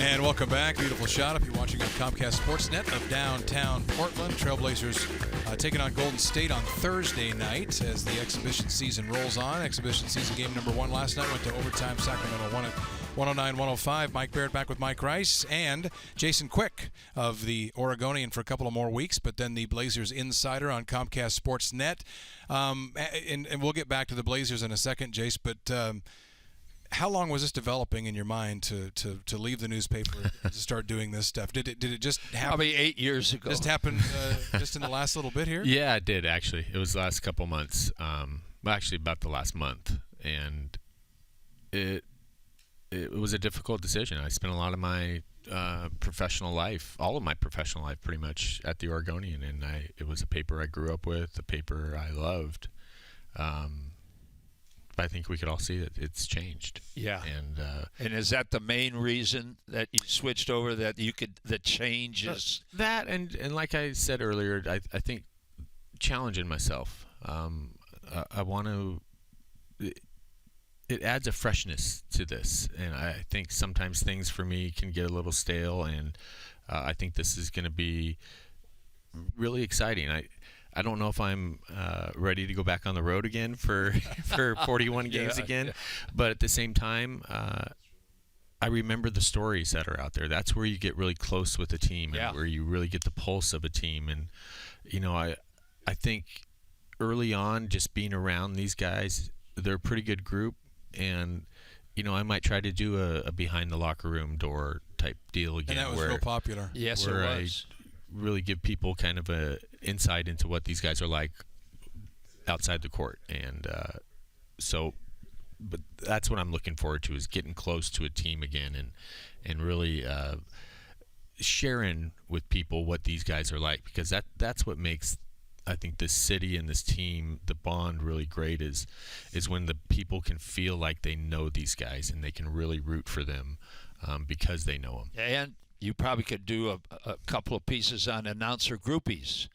And welcome back. Beautiful shot if you're watching on Comcast Sportsnet of downtown Portland. Trail Blazers taking on Golden State on Thursday night as the exhibition season rolls on. Exhibition season game number 1 last night went to overtime. Sacramento won it 109-105. Mike Baird back with Mike Rice and Jason Quick of the Oregonian for a couple of more weeks, but then the Blazers Insider on Comcast Sportsnet. And we'll get back to the Blazers in a second, Jace, but how long was this developing in your mind to leave the newspaper to start doing this stuff? Did it just happen? Probably 8 years ago. Just happened just in the last little bit here? Yeah, it did actually. It was the last couple months. Well, actually about the last month, and it was a difficult decision. I spent a lot of my professional life, all of my professional life, pretty much at the Oregonian, and it was a paper I grew up with, a paper I loved. I think we could all see that it's changed. Yeah. And is that the main reason that you switched over? That the change is that and like I said earlier, I think challenging myself. I want to. It adds a freshness to this, and I think sometimes things for me can get a little stale, and I think this is going to be really exciting. I don't know if I'm ready to go back on the road again for 41 games again, but at the same time, I remember the stories that are out there. That's where you get really close with a team, and where you really get the pulse of a team. And I think early on, just being around these guys, they're a pretty good group, and I might try to do a behind the locker room door type deal again. And that was real popular. Yes, where it was. I really give people kind of a insight into what these guys are like outside the court, and but that's what I'm looking forward to, is getting close to a team again and really sharing with people what these guys are like, because that's what makes, I think, this city and this team, the bond, really great is when the people can feel like they know these guys and they can really root for them because they know them. And you probably could do a couple of pieces on announcer groupies.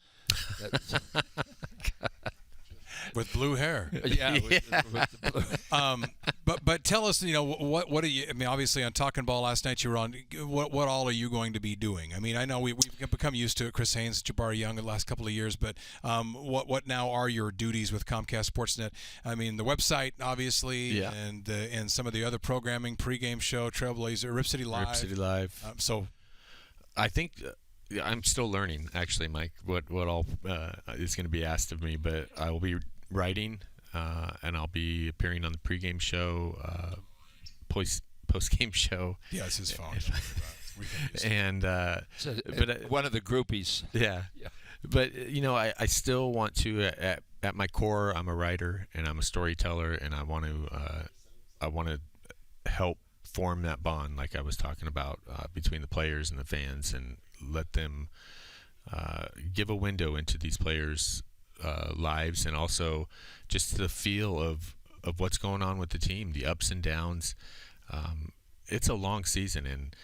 With blue hair. Yeah. With the blue. But tell us, what are you? I mean, obviously on Talking Ball last night you were on. What all are you going to be doing? I mean, I know we've become used to it. Chris Haynes, Jabari Young, the last couple of years. But what now are your duties with Comcast Sportsnet? I mean, the website, obviously, and some of the other programming, pregame show, Trailblazer, Rip City Live. Rip City Live. So, I think. I'm still learning, actually, Mike, what all is going to be asked of me, but I will be writing, and I'll be appearing on the pregame show, post-game show. Yeah, it's his phone. And but one of the groupies. Yeah. But I still want to. At my core, I'm a writer and I'm a storyteller, and I want to help form that bond, like I was talking about, between the players and the fans, and let them give a window into these players' lives, and also just the feel of what's going on with the team, the ups and downs. It's a long season, and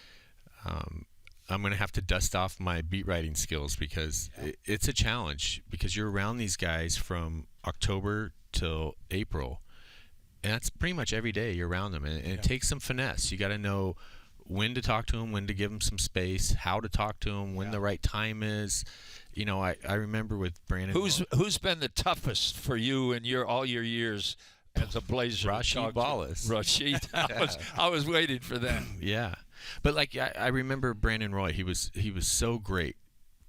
I'm going to have to dust off my beat writing skills, because it's a challenge, because you're around these guys from October till April, and that's pretty much every day you're around them, and it takes some finesse. You got to know when to talk to them, when to give them some space, how to talk to them, when the right time is. I remember with Brandon. Who's been the toughest for you in all your years as a Blazer? Rasheed Wallace. Rasheed. I was waiting for that. Yeah, but I remember Brandon Roy. He was so great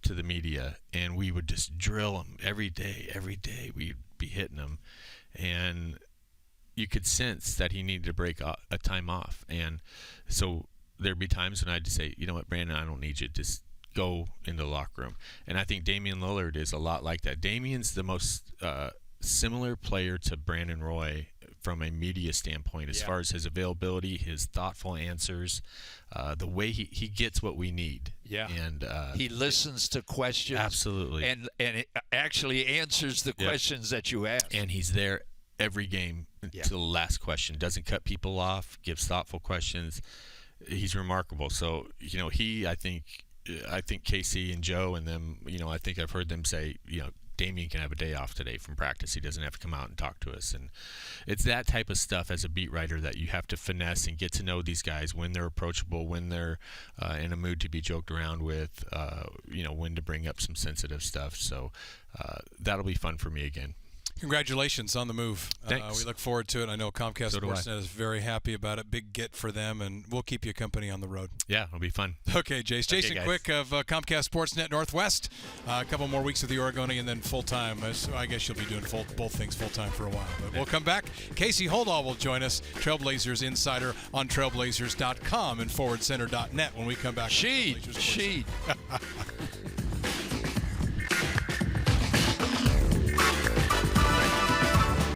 to the media, and we would just drill him every day. Every day we'd be hitting him, and you could sense that he needed to break a time off. And so there'd be times when I'd just say, you know what, Brandon, I don't need you. Just go into the locker room. And I think Damian Lillard is a lot like that. Damian's the most similar player to Brandon Roy from a media standpoint, as far as his availability, his thoughtful answers, the way he gets what we need. Yeah. And he listens to questions. Absolutely. And it actually answers the questions that you ask. And he's there every game until the last question. Doesn't cut people off, gives thoughtful questions. He's remarkable. So, I think Casey and Joe and them, I think I've heard them say, Damien can have a day off today from practice. He doesn't have to come out and talk to us. And it's that type of stuff as a beat writer that you have to finesse and get to know these guys, when they're approachable, when they're in a mood to be joked around with, when to bring up some sensitive stuff. So that'll be fun for me again. Congratulations on the move. Thanks. We look forward to it. I know Comcast So do I. Sportsnet is very happy about it. Big get for them, and we'll keep you company on the road. Yeah, it'll be fun. Okay, Jace. Okay, Jason guys. Quick of Comcast Sportsnet Northwest. A couple more weeks with the Oregonian and then full-time. So I guess you'll be doing both things full-time for a while. But we'll come back. Casey Holdall will join us, Trailblazers Insider on trailblazers.com and forwardcenter.net when we come back. She.